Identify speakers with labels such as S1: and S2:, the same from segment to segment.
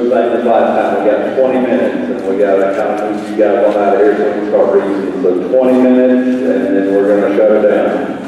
S1: move back to class time. We got 20 minutes, and we got to kind of move you guys on out of here so we can start reading. So 20 minutes, and then we're going to shut it down.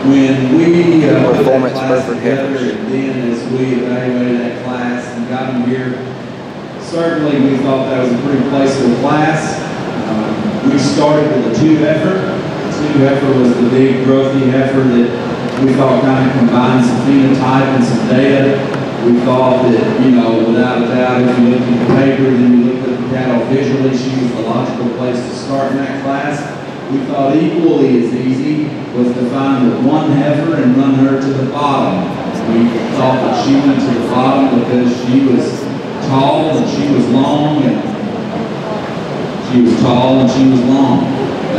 S2: When we put that class together, and then as we evaluated that class and got them here, certainly we thought that was a pretty placeable class. We started with a 2 heifer. The 2 heifer was the big growthy heifer that we thought kind of combined some phenotype and some data. We thought that, you know, without a doubt, if you looked at the paper, then you looked at the cattle visually, she was the logical place to start in that class. We thought equally as easy was to find the 1 heifer and run her to the bottom. We thought that she went to the bottom because she was tall and she was long, and she was tall and she was long.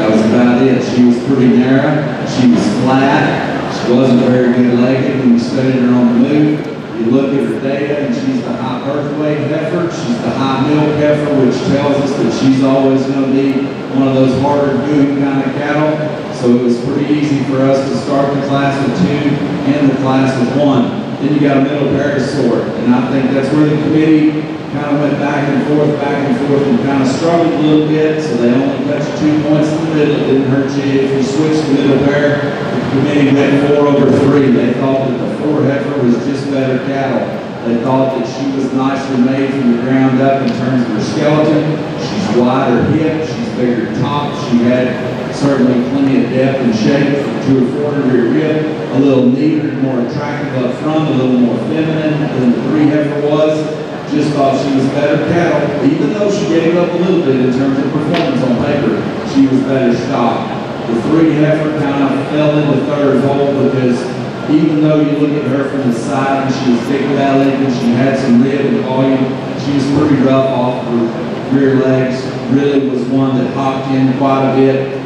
S2: That was about it. She was pretty narrow, she was flat, she wasn't very good legged when you studied her on the move. You look at her data and she's the high birth weight heifer, she's the high milk heifer, which tells us that she's always going to be one of those harder doing kind of cattle. So it was pretty easy for us to start the class with 2 and the class with 1. Then you got a middle pair to sort. And I think that's where the committee kind of went back and forth, and kind of struggled a little bit. So they only cut you 2 points in the middle. It didn't hurt you if you switched the middle pair. The committee went 4/3. They thought that the 4 heifer was just better cattle. They thought that she was nicely made from the ground up in terms of her skeleton. She's wider hip, she's bigger top, she had certainly plenty of depth and shape to her forward rear rib, a little neater, more attractive up front, a little more feminine than the 3 heifer was. Just thought she was better cattle, even though she gave up a little bit in terms of performance on paper. She was better stock. The 3 heifer kind of fell in the 3rd hole because even though you look at her from the side and she was thick-bellied and she had some rib and volume, she was pretty rough off her rear legs. Really was one that hopped in quite a bit.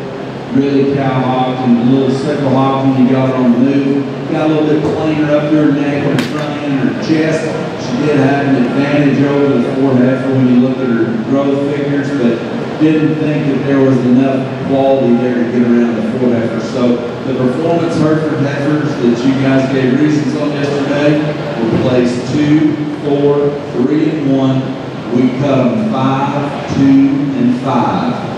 S2: Really cow-hocked and a little sickle-hocked when you got her on the move. Got a little bit plainer up to her neck and her front end and her chest. She did have an advantage over the 4 heifer when you look at her growth figures, but didn't think that there was enough quality there to get around the 4 heifer. So the performance Hereford Heifers that you guys gave reasons on yesterday were placed 2, 4, 3, and 1. We cut them 5, 2, and 5.